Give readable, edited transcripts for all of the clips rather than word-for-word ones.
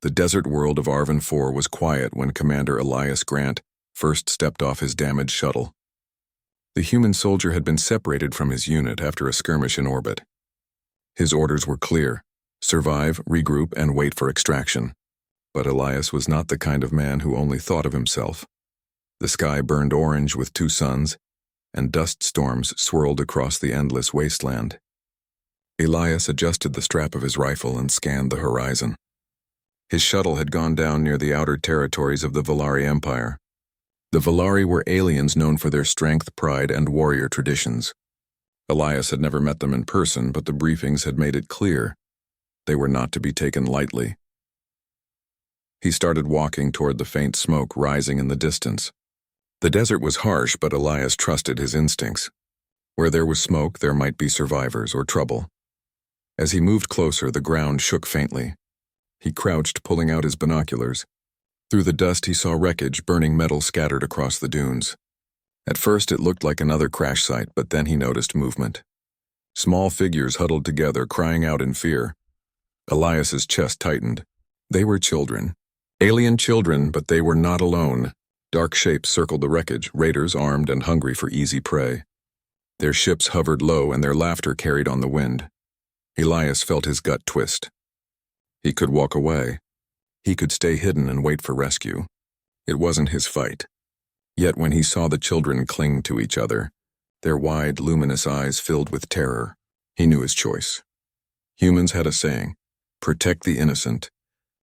The desert world of Arvin IV was quiet when Commander Elias Grant first stepped off his damaged shuttle. The human soldier had been separated from his unit after a skirmish in orbit. His orders were clear: survive, regroup, and wait for extraction. But Elias was not the kind of man who only thought of himself. The sky burned orange with two suns, and dust storms swirled across the endless wasteland. Elias adjusted the strap of his rifle and scanned the horizon. His shuttle had gone down near the outer territories of the Volari Empire. The Volari were aliens known for their strength, pride, and warrior traditions. Elias had never met them in person, but the briefings had made it clear they were not to be taken lightly. He started walking toward the faint smoke rising in the distance. The desert was harsh, but Elias trusted his instincts. Where there was smoke, there might be survivors or trouble. As he moved closer, the ground shook faintly. He crouched, pulling out his binoculars. Through the dust, he saw wreckage, burning metal scattered across the dunes. At first, it looked like another crash site, but then he noticed movement. Small figures huddled together, crying out in fear. Elias's chest tightened. They were children. Alien children, but they were not alone. Dark shapes circled the wreckage, raiders armed and hungry for easy prey. Their ships hovered low, and their laughter carried on the wind. Elias felt his gut twist. He could walk away. He could stay hidden and wait for rescue. It wasn't his fight. Yet when he saw the children cling to each other, their wide, luminous eyes filled with terror, he knew his choice. Humans had a saying, "Protect the innocent."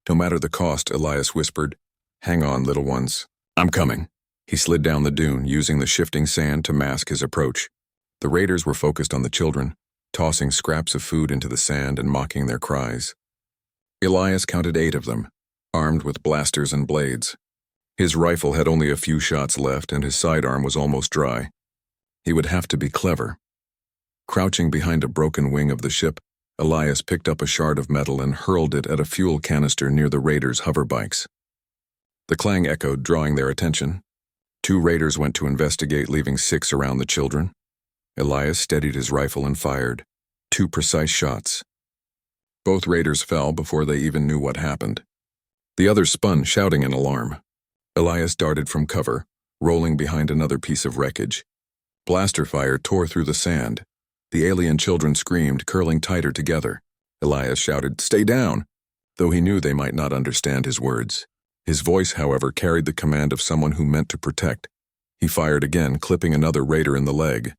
No matter the cost, Elias whispered, "Hang on, little ones. I'm coming." He slid down the dune, using the shifting sand to mask his approach. The raiders were focused on the children, tossing scraps of food into the sand and mocking their cries. Elias counted 8 of them, armed with blasters and blades. His rifle had only a few shots left, and his sidearm was almost dry. He would have to be clever. Crouching behind a broken wing of the ship, Elias picked up a shard of metal and hurled it at a fuel canister near the raiders' hoverbikes. The clang echoed, drawing their attention. 2 raiders went to investigate, leaving 6 around the children. Elias steadied his rifle and fired. 2 precise shots. Both raiders fell before they even knew what happened. The others spun, shouting in alarm. Elias darted from cover, rolling behind another piece of wreckage. Blaster fire tore through the sand. The alien children screamed, curling tighter together. Elias shouted, "Stay down!" though he knew they might not understand his words. His voice, however, carried the command of someone who meant to protect. He fired again, clipping another raider in the leg.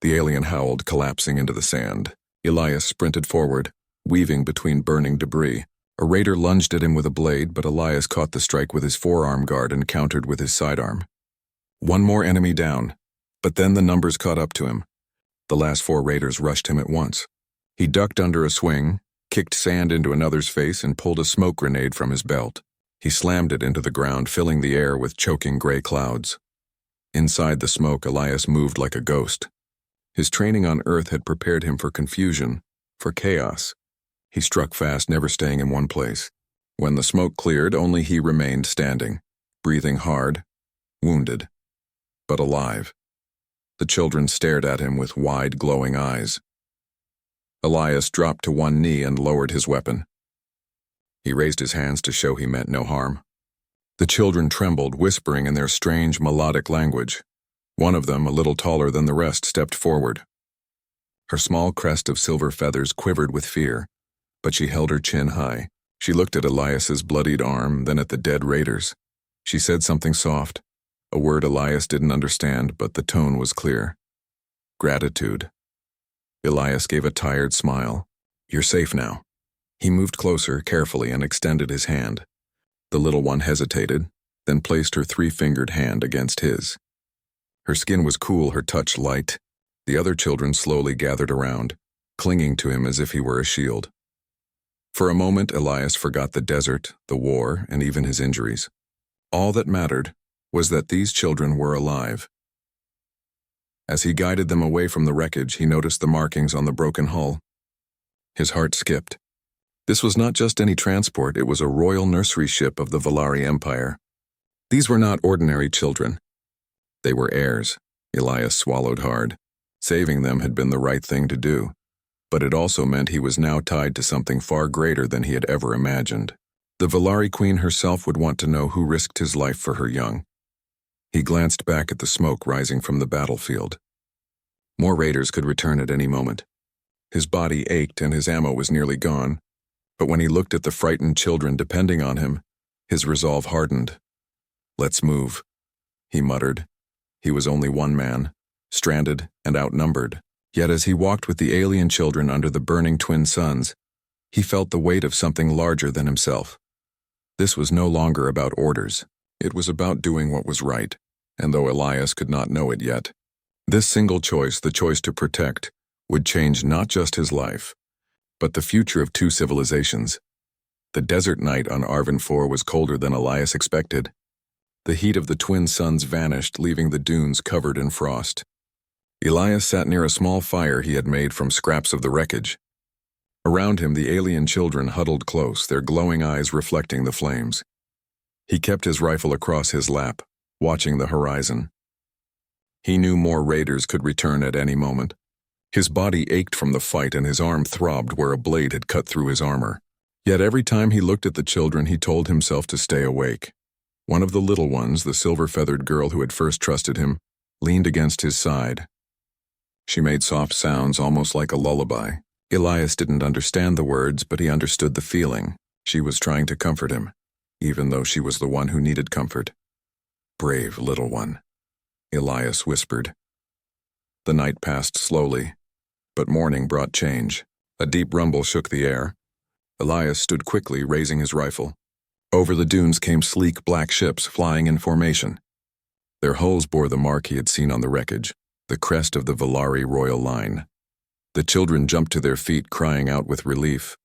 The alien howled, collapsing into the sand. Elias sprinted forward, weaving between burning debris. A raider lunged at him with a blade, but Elias caught the strike with his forearm guard and countered with his sidearm. One more enemy down, but then the numbers caught up to him. The last 4 raiders rushed him at once. He ducked under a swing, kicked sand into another's face, and pulled a smoke grenade from his belt. He slammed it into the ground, filling the air with choking gray clouds. Inside the smoke, Elias moved like a ghost. His training on Earth had prepared him for confusion, for chaos. He struck fast, never staying in one place. When the smoke cleared, only he remained standing, breathing hard, wounded, but alive. The children stared at him with wide, glowing eyes. Elias dropped to one knee and lowered his weapon. He raised his hands to show he meant no harm. The children trembled, whispering in their strange, melodic language. One of them, a little taller than the rest, stepped forward. Her small crest of silver feathers quivered with fear, but she held her chin high. She looked at Elias's bloodied arm, then at the dead raiders. She said something soft, a word Elias didn't understand, but the tone was clear. Gratitude. Elias gave a tired smile. "You're safe now." He moved closer, carefully, and extended his hand. The little one hesitated, then placed her 3-fingered hand against his. Her skin was cool, her touch light. The other children slowly gathered around, clinging to him as if he were a shield. For a moment, Elias forgot the desert, the war, and even his injuries. All that mattered was that these children were alive. As he guided them away from the wreckage, he noticed the markings on the broken hull. His heart skipped. This was not just any transport, it was a royal nursery ship of the Volari Empire. These were not ordinary children. They were heirs. Elias swallowed hard. Saving them had been the right thing to do, but it also meant he was now tied to something far greater than he had ever imagined. The Valari Queen herself would want to know who risked his life for her young. He glanced back at the smoke rising from the battlefield. More raiders could return at any moment. His body ached and his ammo was nearly gone, but when he looked at the frightened children depending on him, his resolve hardened. "Let's move," he muttered. He was only one man, stranded and outnumbered. Yet as he walked with the alien children under the burning twin suns, he felt the weight of something larger than himself. This was no longer about orders. It was about doing what was right, and though Elias could not know it yet, this single choice, the choice to protect, would change not just his life, but the future of two civilizations. The desert night on Arvin IV was colder than Elias expected. The heat of the twin suns vanished, leaving the dunes covered in frost. Elias sat near a small fire he had made from scraps of the wreckage. Around him, the alien children huddled close, their glowing eyes reflecting the flames. He kept his rifle across his lap, watching the horizon. He knew more raiders could return at any moment. His body ached from the fight and his arm throbbed where a blade had cut through his armor. Yet every time he looked at the children, he told himself to stay awake. One of the little ones, the silver-feathered girl who had first trusted him, leaned against his side. She made soft sounds, almost like a lullaby. Elias didn't understand the words, but he understood the feeling. She was trying to comfort him, even though she was the one who needed comfort. "Brave little one," Elias whispered. The night passed slowly, but morning brought change. A deep rumble shook the air. Elias stood quickly, raising his rifle. Over the dunes came sleek black ships flying in formation. Their hulls bore the mark he had seen on the wreckage, the crest of the Valari royal line. The children jumped to their feet, crying out with relief.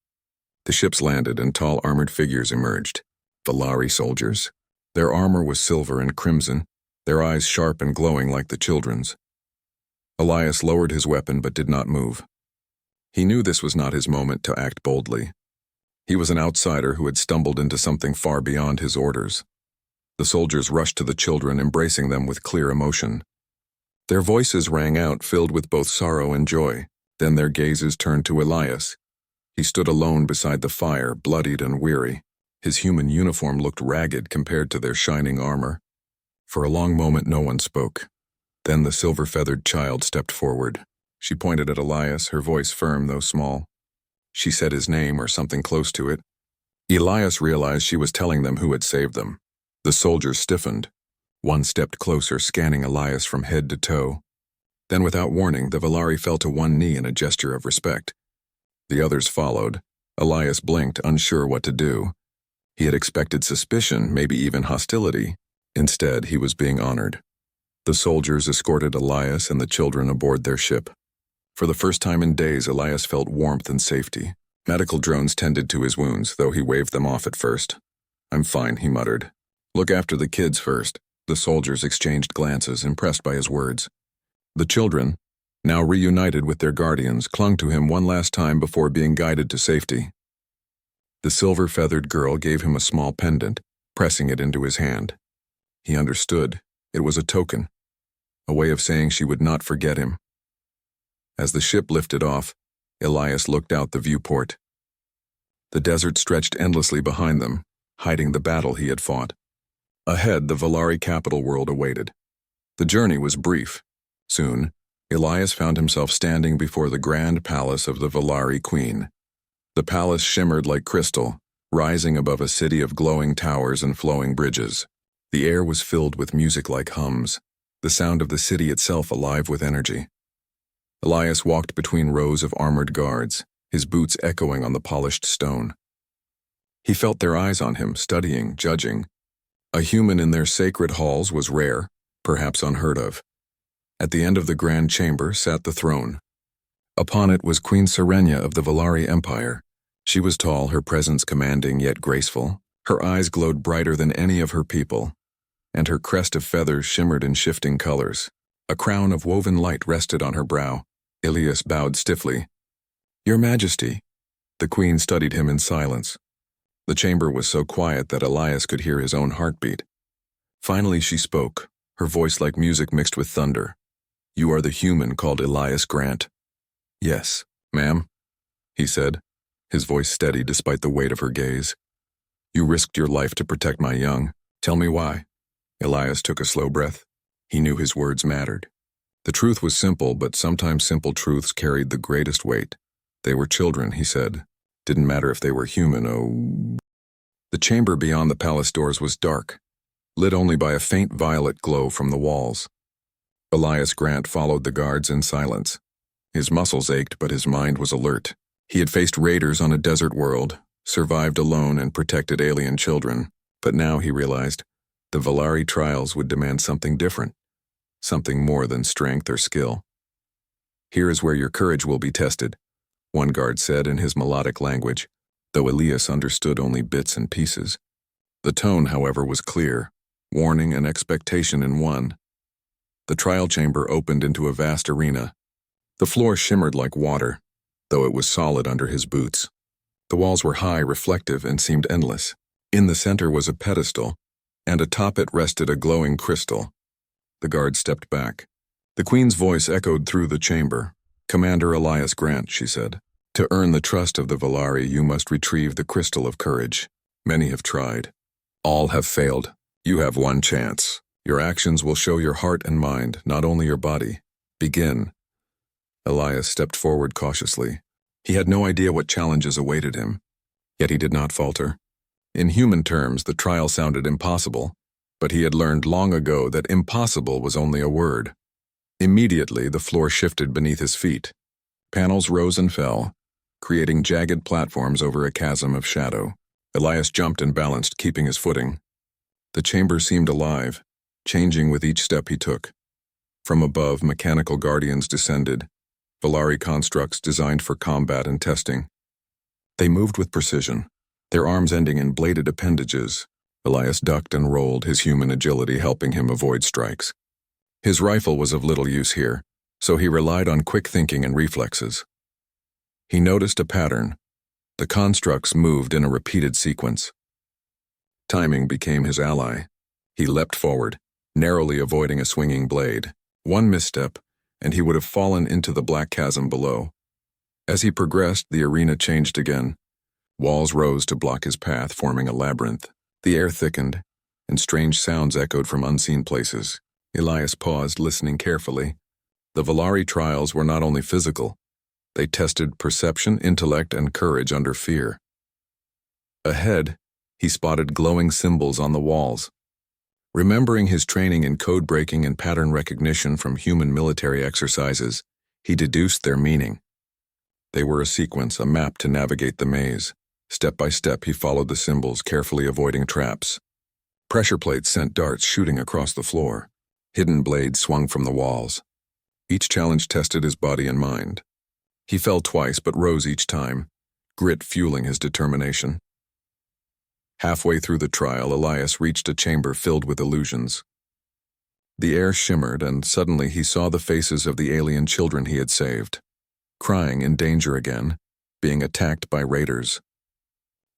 The ships landed and tall armored figures emerged. Valari soldiers. Their armor was silver and crimson, their eyes sharp and glowing like the children's. Elias lowered his weapon but did not move. He knew this was not his moment to act boldly. He was an outsider who had stumbled into something far beyond his orders. The soldiers rushed to the children, embracing them with clear emotion. Their voices rang out, filled with both sorrow and joy. Then their gazes turned to Elias. He stood alone beside the fire, bloodied and weary. His human uniform looked ragged compared to their shining armor. For a long moment no one spoke. Then the silver-feathered child stepped forward. She pointed at Elias, her voice firm though small. She said his name or something close to it. Elias realized she was telling them who had saved them. The soldiers stiffened. One stepped closer, scanning Elias from head to toe. Then without warning, the Valari fell to one knee in a gesture of respect. The others followed. Elias blinked, unsure what to do. He had expected suspicion, maybe even hostility. Instead, he was being honored. The soldiers escorted Elias and the children aboard their ship. For the first time in days, Elias felt warmth and safety. Medical drones tended to his wounds, though he waved them off at first. "I'm fine," he muttered. "Look after the kids first." The soldiers exchanged glances, impressed by his words. The children, now reunited with their guardians, clung to him one last time before being guided to safety. The silver-feathered girl gave him a small pendant, pressing it into his hand. He understood. It was a token, a way of saying she would not forget him. As the ship lifted off, Elias looked out the viewport. The desert stretched endlessly behind them, hiding the battle he had fought. Ahead, the Valari capital world awaited. The journey was brief. Soon, Elias found himself standing before the grand palace of the Valari Queen. The palace shimmered like crystal, rising above a city of glowing towers and flowing bridges. The air was filled with music like hums, the sound of the city itself alive with energy. Elias walked between rows of armored guards, his boots echoing on the polished stone. He felt their eyes on him, studying, judging. A human in their sacred halls was rare, perhaps unheard of. At the end of the grand chamber sat the throne. Upon it was Queen Serenia of the Valari Empire. She was tall, her presence commanding yet graceful. Her eyes glowed brighter than any of her people, and her crest of feathers shimmered in shifting colors. A crown of woven light rested on her brow. Elias bowed stiffly. "Your Majesty." The queen studied him in silence. The chamber was so quiet that Elias could hear his own heartbeat. Finally she spoke, her voice like music mixed with thunder. "You are the human called Elias Grant." "Yes, ma'am," he said, his voice steady despite the weight of her gaze. You risked your life to protect my young. Tell me why." Elias took a slow breath. He knew his words mattered. The truth was simple, but sometimes simple truths carried the greatest weight. They were children, he said. Didn't matter if they were human. Oh. The chamber beyond the palace doors was dark, lit only by a faint violet glow from the walls. Elias Grant followed the guards in silence. His muscles ached, but his mind was alert. He had faced raiders on a desert world, survived alone and protected alien children, but now he realized the Valari trials would demand something different, something more than strength or skill. "Here is where your courage will be tested," one guard said in his melodic language, though Elias understood only bits and pieces. The tone, however, was clear, warning and expectation in one. The trial chamber opened into a vast arena. The floor shimmered like water, though it was solid under his boots. The walls were high, reflective, and seemed endless. In the center was a pedestal, and atop it rested a glowing crystal. The guard stepped back. The Queen's voice echoed through the chamber. "Commander Elias Grant," she said. "To earn the trust of the Valari, you must retrieve the crystal of courage. Many have tried. All have failed. You have one chance. Your actions will show your heart and mind, not only your body. Begin." Elias stepped forward cautiously. He had no idea what challenges awaited him, yet he did not falter. In human terms, the trial sounded impossible, but he had learned long ago that impossible was only a word. Immediately, the floor shifted beneath his feet. Panels rose and fell, creating jagged platforms over a chasm of shadow. Elias jumped and balanced, keeping his footing. The chamber seemed alive, changing with each step he took. From above, mechanical guardians descended, Valari constructs designed for combat and testing. They moved with precision, their arms ending in bladed appendages. Elias ducked and rolled, his human agility helping him avoid strikes. His rifle was of little use here, so he relied on quick thinking and reflexes. He noticed a pattern. The constructs moved in a repeated sequence. Timing became his ally. He leapt forward, narrowly avoiding a swinging blade. One misstep, and he would have fallen into the black chasm below. As he progressed, the arena changed again. Walls rose to block his path, forming a labyrinth. The air thickened, and strange sounds echoed from unseen places. Elias paused, listening carefully. The Valari trials were not only physical. They tested perception, intellect, and courage under fear. Ahead, he spotted glowing symbols on the walls. Remembering his training in code breaking and pattern recognition from human military exercises, he deduced their meaning. They were a sequence, a map to navigate the maze. Step by step, he followed the symbols, carefully avoiding traps. Pressure plates sent darts shooting across the floor. Hidden blades swung from the walls. Each challenge tested his body and mind. He fell twice but rose each time, grit fueling his determination. Halfway through the trial, Elias reached a chamber filled with illusions. The air shimmered, and suddenly he saw the faces of the alien children he had saved, crying in danger again, being attacked by raiders.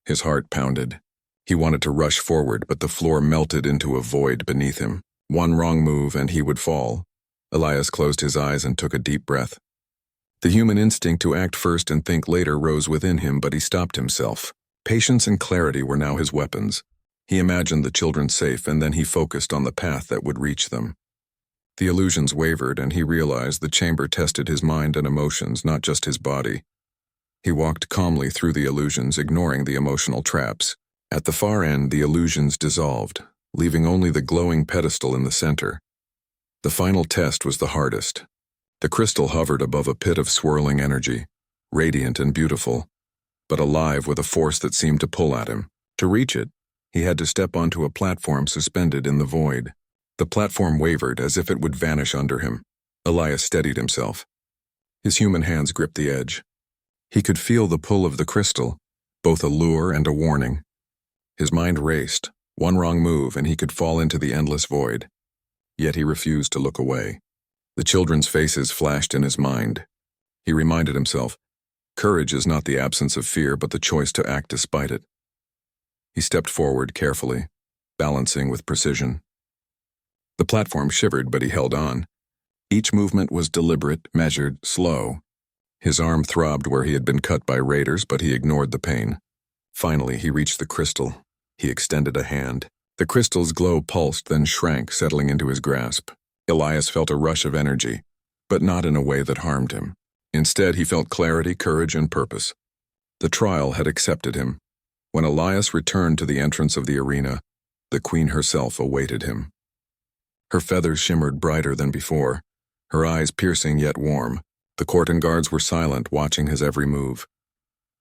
His heart pounded. He wanted to rush forward, but the floor melted into a void beneath him. One wrong move and he would fall. Elias closed his eyes and took a deep breath. The human instinct to act first and think later rose within him, but he stopped himself. Patience and clarity were now his weapons. He imagined the children safe, and then he focused on the path that would reach them. The illusions wavered, and he realized the chamber tested his mind and emotions, not just his body. He walked calmly through the illusions, ignoring the emotional traps. At the far end, the illusions dissolved, leaving only the glowing pedestal in the center. The final test was the hardest. The crystal hovered above a pit of swirling energy, radiant and beautiful, but alive with a force that seemed to pull at him. To reach it, he had to step onto a platform suspended in the void. The platform wavered as if it would vanish under him. Elias steadied himself. His human hands gripped the edge. He could feel the pull of the crystal, both a lure and a warning. His mind raced. One wrong move and he could fall into the endless void. Yet he refused to look away. The children's faces flashed in his mind. He reminded himself, courage is not the absence of fear, but the choice to act despite it. He stepped forward carefully, balancing with precision. The platform shivered, but he held on. Each movement was deliberate, measured, slow. His arm throbbed where he had been cut by raiders, but he ignored the pain. Finally, he reached the crystal. He extended a hand. The crystal's glow pulsed, then shrank, settling into his grasp. Elias felt a rush of energy, but not in a way that harmed him. Instead, he felt clarity, courage, and purpose. The trial had accepted him. When Elias returned to the entrance of the arena, the queen herself awaited him. Her feathers shimmered brighter than before, her eyes piercing yet warm. The court and guards were silent, watching his every move.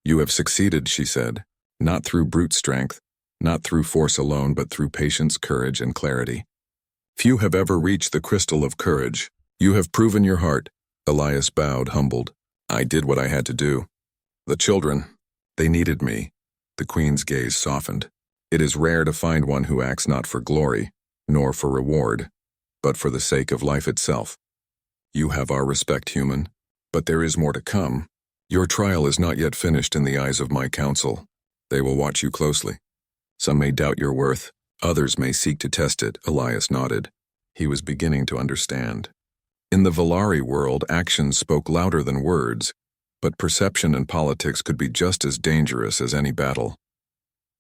"You have succeeded," she said, "not through brute strength, not through force alone, but through patience, courage, and clarity. Few have ever reached the crystal of courage. You have proven your heart." Elias bowed, humbled. "I did what I had to do. The children, they needed me." The queen's gaze softened. "It is rare to find one who acts not for glory, nor for reward, but for the sake of life itself. You have our respect, human, but there is more to come. Your trial is not yet finished in the eyes of my council. They will watch you closely. Some may doubt your worth, others may seek to test it." Elias nodded. He was beginning to understand. In the Valari world, actions spoke louder than words, but perception and politics could be just as dangerous as any battle.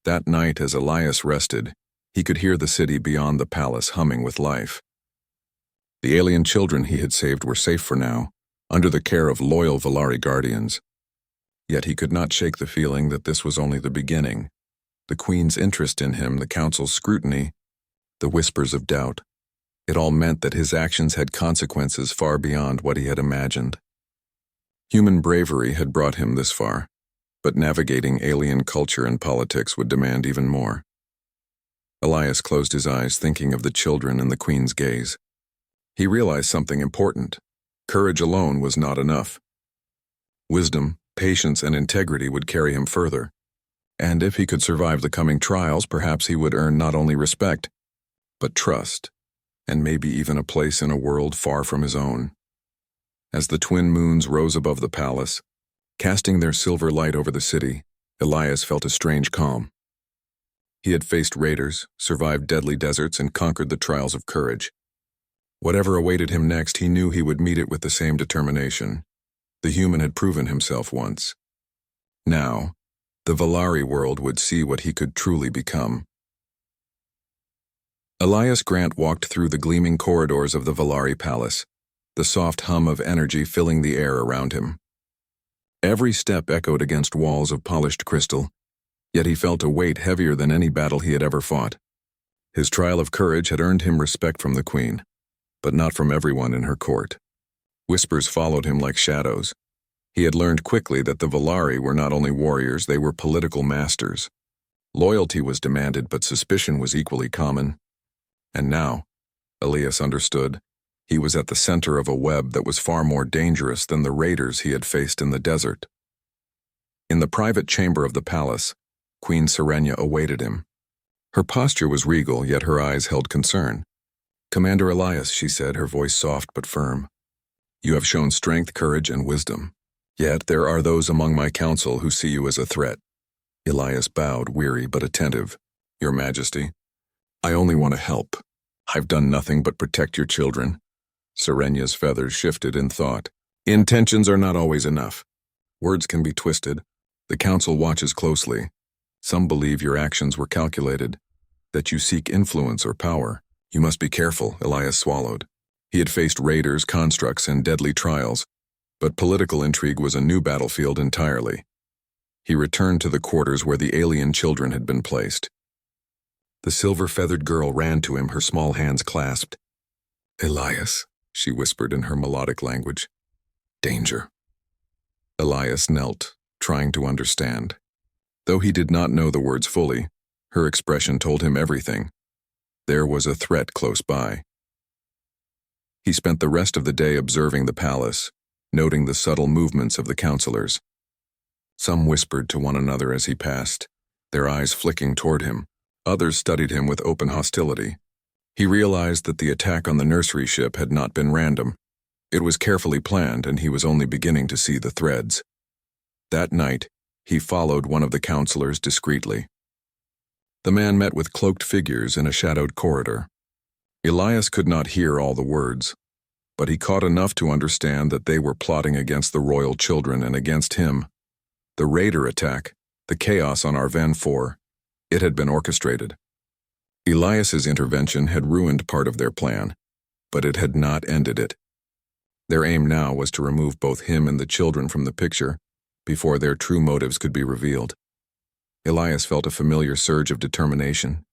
That night, as Elias rested, he could hear the city beyond the palace humming with life. The alien children he had saved were safe for now, under the care of loyal Valari guardians. Yet he could not shake the feeling that this was only the beginning. The queen's interest in him, the council's scrutiny, the whispers of doubt. It all meant that his actions had consequences far beyond what he had imagined. Human bravery had brought him this far, but navigating alien culture and politics would demand even more. Elias closed his eyes, thinking of the children and the queen's gaze. He realized something important. Courage alone was not enough. Wisdom, patience, and integrity would carry him further. And if he could survive the coming trials, perhaps he would earn not only respect, but trust, and maybe even a place in a world far from his own. As the twin moons rose above the palace, casting their silver light over the city, Elias felt a strange calm. He had faced raiders, survived deadly deserts, and conquered the trials of courage. Whatever awaited him next, he knew he would meet it with the same determination. The human had proven himself once. Now, the Valari world would see what he could truly become. Elias Grant walked through the gleaming corridors of the Valari palace, the soft hum of energy filling the air around him. Every step echoed against walls of polished crystal, yet he felt a weight heavier than any battle he had ever fought. His trial of courage had earned him respect from the queen, but not from everyone in her court. Whispers followed him like shadows. He had learned quickly that the Valari were not only warriors, they were political masters. Loyalty was demanded, but suspicion was equally common. And now, Elias understood, he was at the center of a web that was far more dangerous than the raiders he had faced in the desert. In the private chamber of the palace, Queen Serenia awaited him. Her posture was regal, yet her eyes held concern. "Commander Elias," she said, her voice soft but firm. "You have shown strength, courage, and wisdom. Yet there are those among my council who see you as a threat." Elias bowed, weary but attentive. "Your Majesty, I only want to help. I've done nothing but protect your children." Serenia's feathers shifted in thought. "Intentions are not always enough. Words can be twisted. The council watches closely. Some believe your actions were calculated, that you seek influence or power. You must be careful," Elias swallowed. He had faced raiders, constructs, and deadly trials, but political intrigue was a new battlefield entirely. He returned to the quarters where the alien children had been placed. The silver-feathered girl ran to him, her small hands clasped. "Elias," she whispered in her melodic language. "Danger." Elias knelt, trying to understand. Though he did not know the words fully, her expression told him everything. There was a threat close by. He spent the rest of the day observing the palace, noting the subtle movements of the counselors. Some whispered to one another as he passed, their eyes flicking toward him. Others studied him with open hostility. He realized that the attack on the nursery ship had not been random. It was carefully planned, and he was only beginning to see the threads. That night, he followed one of the counselors discreetly. The man met with cloaked figures in a shadowed corridor. Elias could not hear all the words, but he caught enough to understand that they were plotting against the royal children and against him. The raider attack, the chaos on Arven 4, It had been orchestrated. Elias's intervention had ruined part of their plan, but it had not ended it. Their aim now was to remove both him and the children from the picture before their true motives could be revealed. Elias felt a familiar surge of determination.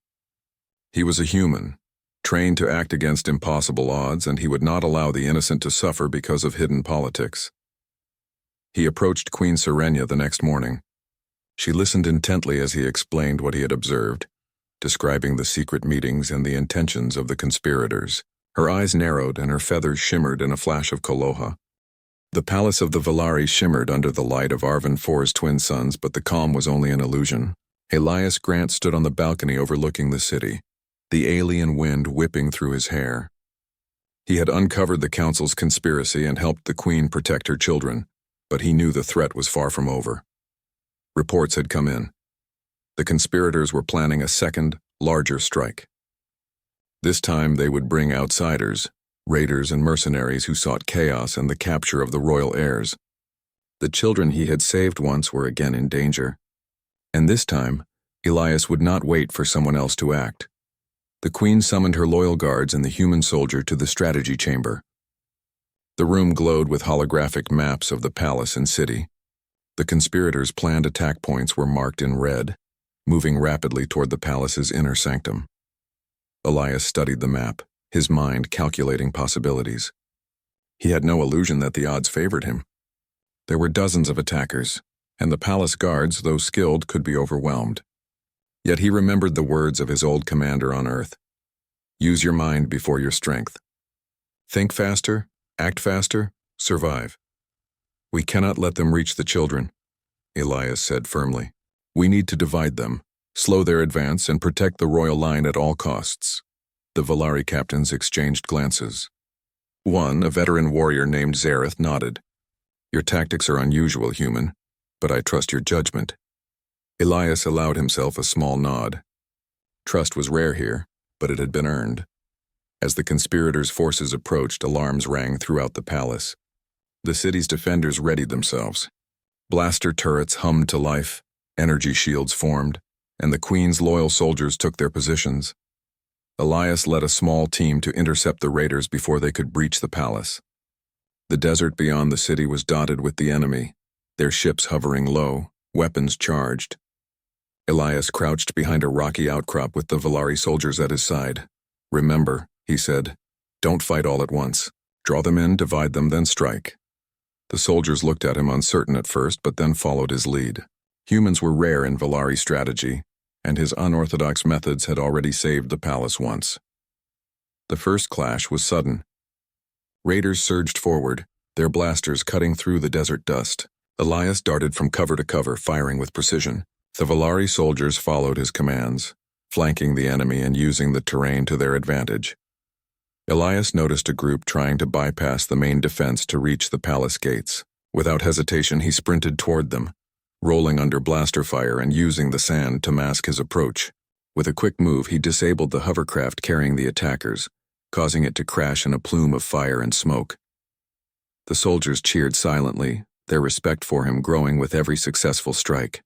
He was a human, trained to act against impossible odds, and he would not allow the innocent to suffer because of hidden politics. He approached Queen Serenia the next morning. She listened intently as he explained what he had observed, describing the secret meetings and the intentions of the conspirators. Her eyes narrowed and her feathers shimmered in a flash of Koloha. The palace of the Valari shimmered under the light of Arvin IV's twin sons, but the calm was only an illusion. Elias Grant stood on the balcony overlooking the city, the alien wind whipping through his hair. He had uncovered the council's conspiracy and helped the queen protect her children, but he knew the threat was far from over. Reports had come in. The conspirators were planning a second, larger strike. This time they would bring outsiders, raiders and mercenaries who sought chaos and the capture of the royal heirs. The children he had saved once were again in danger. And this time, Elias would not wait for someone else to act. The queen summoned her loyal guards and the human soldier to the strategy chamber. The room glowed with holographic maps of the palace and city. The conspirators' planned attack points were marked in red, moving rapidly toward the palace's inner sanctum. Elias studied the map, his mind calculating possibilities. He had no illusion that the odds favored him. There were dozens of attackers, and the palace guards, though skilled, could be overwhelmed. Yet he remembered the words of his old commander on Earth. Use your mind before your strength. Think faster, act faster, survive. We cannot let them reach the children, Elias said firmly. We need to divide them, slow their advance, and protect the royal line at all costs. The Valari captains exchanged glances. One, a veteran warrior named Zareth, nodded. Your tactics are unusual, human, but I trust your judgment. Elias allowed himself a small nod. Trust was rare here, but it had been earned. As the conspirators' forces approached, alarms rang throughout the palace. The city's defenders readied themselves. Blaster turrets hummed to life, energy shields formed, and the queen's loyal soldiers took their positions. Elias led a small team to intercept the raiders before they could breach the palace. The desert beyond the city was dotted with the enemy, their ships hovering low, weapons charged. Elias crouched behind a rocky outcrop with the Valari soldiers at his side. Remember, he said, don't fight all at once. Draw them in, divide them, then strike. The soldiers looked at him uncertain at first, but then followed his lead. Humans were rare in Valari strategy, and his unorthodox methods had already saved the palace once. The first clash was sudden. Raiders surged forward, their blasters cutting through the desert dust. Elias darted from cover to cover, firing with precision. The Valari soldiers followed his commands, flanking the enemy and using the terrain to their advantage. Elias noticed a group trying to bypass the main defense to reach the palace gates. Without hesitation, he sprinted toward them, rolling under blaster fire and using the sand to mask his approach. With a quick move, he disabled the hovercraft carrying the attackers, causing it to crash in a plume of fire and smoke. The soldiers cheered silently, their respect for him growing with every successful strike.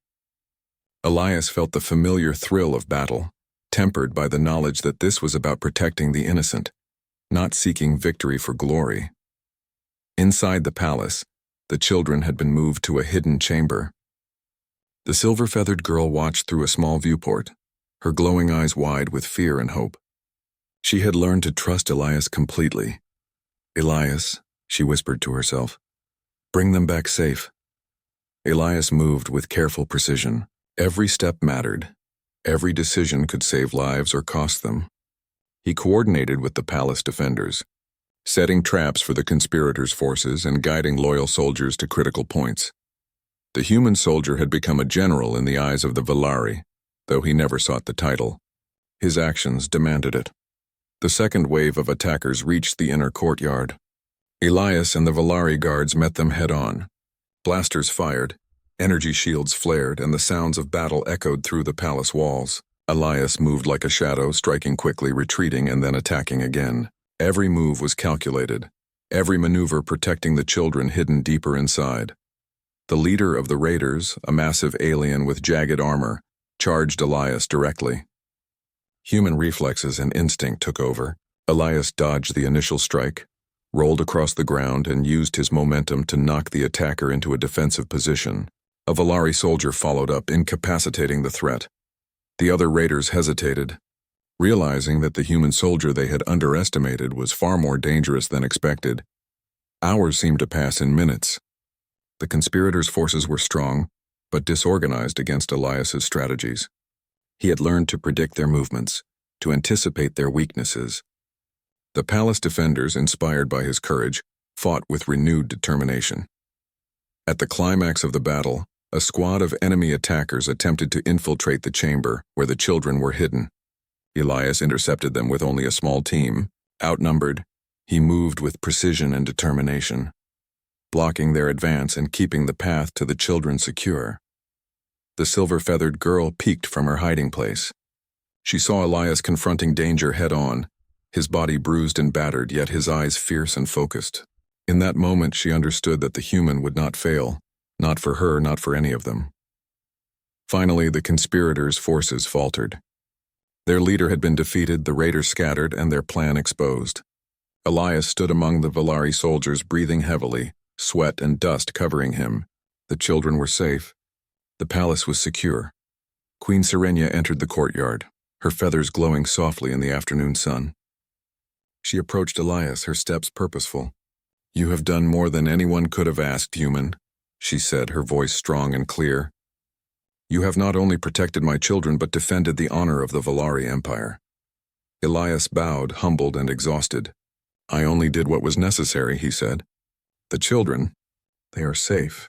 Elias felt the familiar thrill of battle, tempered by the knowledge that this was about protecting the innocent, not seeking victory for glory. Inside the palace, the children had been moved to a hidden chamber. The silver-feathered girl watched through a small viewport, her glowing eyes wide with fear and hope. She had learned to trust Elias completely. Elias, she whispered to herself, bring them back safe. Elias moved with careful precision. Every step mattered. Every decision could save lives or cost them. He coordinated with the palace defenders, setting traps for the conspirators' forces and guiding loyal soldiers to critical points. The human soldier had become a general in the eyes of the Valari, though he never sought the title. His actions demanded it. The second wave of attackers reached the inner courtyard. Elias and the Valari guards met them head-on. Blasters fired, energy shields flared, and the sounds of battle echoed through the palace walls. Elias moved like a shadow, striking quickly, retreating, and then attacking again. Every move was calculated, every maneuver protecting the children hidden deeper inside. The leader of the raiders, a massive alien with jagged armor, charged Elias directly. Human reflexes and instinct took over. Elias dodged the initial strike, rolled across the ground, and used his momentum to knock the attacker into a defensive position. A Valari soldier followed up, incapacitating the threat. The other raiders hesitated, realizing that the human soldier they had underestimated was far more dangerous than expected. Hours seemed to pass in minutes. The conspirators' forces were strong, but disorganized against Elias's strategies. He had learned to predict their movements, to anticipate their weaknesses. The palace defenders, inspired by his courage, fought with renewed determination. At the climax of the battle, a squad of enemy attackers attempted to infiltrate the chamber where the children were hidden. Elias intercepted them with only a small team. Outnumbered, he moved with precision and determination, blocking their advance and keeping the path to the children secure. The silver-feathered girl peeked from her hiding place. She saw Elias confronting danger head-on, his body bruised and battered, yet his eyes fierce and focused. In that moment, she understood that the human would not fail, not for her, not for any of them. Finally, the conspirators' forces faltered. Their leader had been defeated, the raiders scattered, and their plan exposed. Elias stood among the Valari soldiers, breathing heavily, sweat and dust covering him. The children were safe. The palace was secure. Queen Sirenia entered the courtyard, her feathers glowing softly in the afternoon sun. She approached Elias, her steps purposeful. "You have done more than anyone could have asked, human," she said, her voice strong and clear. "You have not only protected my children but defended the honor of the Valari Empire." Elias bowed, humbled and exhausted. "I only did what was necessary," he said. "The children, they are safe.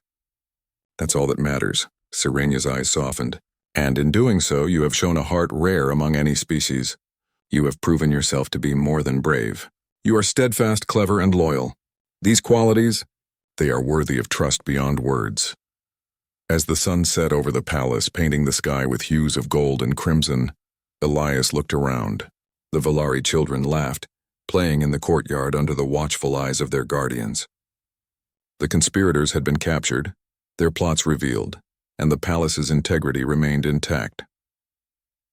That's all that matters." Sirenia's eyes softened. "And in doing so, you have shown a heart rare among any species. You have proven yourself to be more than brave. You are steadfast, clever, and loyal. These qualities, they are worthy of trust beyond words." As the sun set over the palace, painting the sky with hues of gold and crimson, Elias looked around. The Valari children laughed, playing in the courtyard under the watchful eyes of their guardians. The conspirators had been captured, their plots revealed, and the palace's integrity remained intact.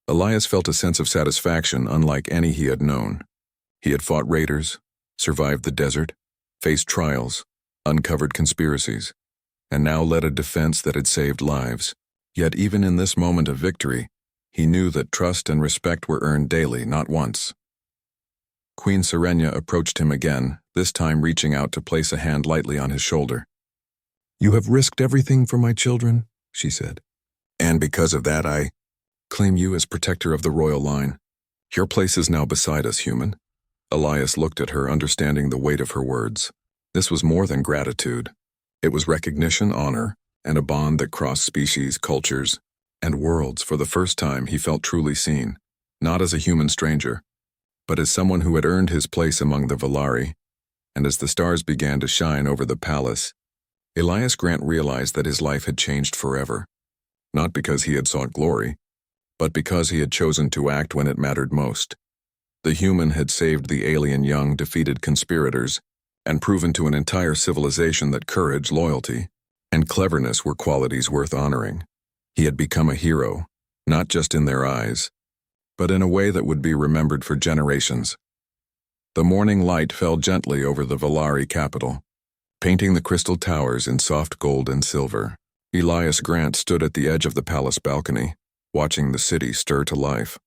Elias felt a sense of satisfaction unlike any he had known. He had fought raiders, survived the desert, faced trials, uncovered conspiracies, and now led a defense that had saved lives. Yet even in this moment of victory, he knew that trust and respect were earned daily, not once. Queen Sirenia approached him again, this time reaching out to place a hand lightly on his shoulder. "You have risked everything for my children," she said. "And because of that, I claim you as protector of the royal line. Your place is now beside us, human." Elias looked at her, understanding the weight of her words. This was more than gratitude. It was recognition, honor, and a bond that crossed species, cultures, and worlds. For the first time, he felt truly seen, not as a human stranger, but as someone who had earned his place among the Valari. And as the stars began to shine over the palace, Elias Grant realized that his life had changed forever, not because he had sought glory, but because he had chosen to act when it mattered most. The human had saved the alien young, defeated conspirators, and proven to an entire civilization that courage, loyalty, and cleverness were qualities worth honoring. He had become a hero, not just in their eyes, but in a way that would be remembered for generations. The morning light fell gently over the Valari capital, painting the crystal towers in soft gold and silver. Elias Grant stood at the edge of the palace balcony, watching the city stir to life.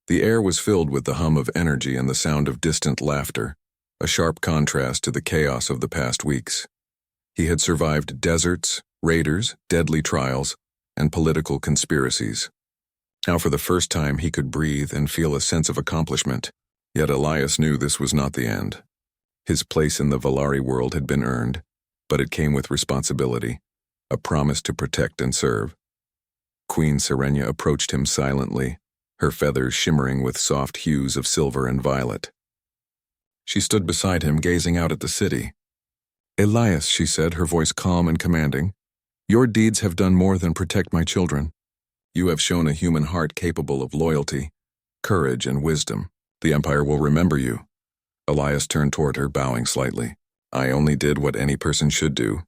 The air was filled with the hum of energy and the sound of distant laughter, a sharp contrast to the chaos of the past weeks. He had survived deserts, raiders, deadly trials, and political conspiracies. Now for the first time he could breathe and feel a sense of accomplishment. Yet Elias knew this was not the end. His place in the Valari world had been earned, but it came with responsibility, a promise to protect and serve. Queen Sirenia approached him silently, her feathers shimmering with soft hues of silver and violet. She stood beside him, gazing out at the city. "Elias," she said, her voice calm and commanding, "your deeds have done more than protect my children. You have shown a human heart capable of loyalty, courage, and wisdom. The Empire will remember you." Elias turned toward her, bowing slightly. "I only did what any person should do.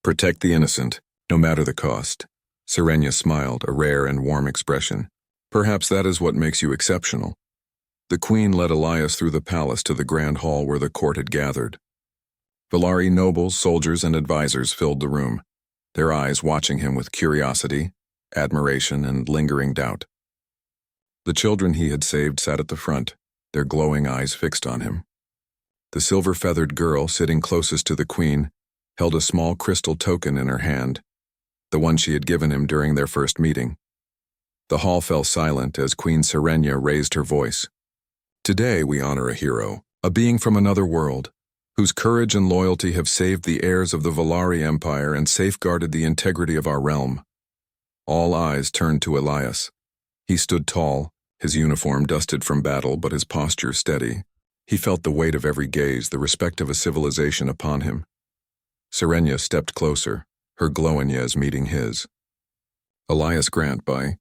Protect the innocent, no matter the cost." Serenia smiled, a rare and warm expression. Perhaps that is what makes you exceptional. The queen led Elias through the palace to the grand hall where the court had gathered. Valari nobles, soldiers, and advisors filled the room, their eyes watching him with curiosity, admiration, and lingering doubt. The children he had saved sat at the front, their glowing eyes fixed on him. The silver-feathered girl, sitting closest to the queen, held a small crystal token in her hand, the one she had given him during their first meeting. The hall fell silent as Queen Serenia raised her voice. Today we honor a hero, a being from another world, whose courage and loyalty have saved the heirs of the Valari Empire and safeguarded the integrity of our realm. All eyes turned to Elias. He stood tall, his uniform dusted from battle but his posture steady. He felt the weight of every gaze, the respect of a civilization upon him. Serenia stepped closer, her glowing eyes meeting his. Elias Grant by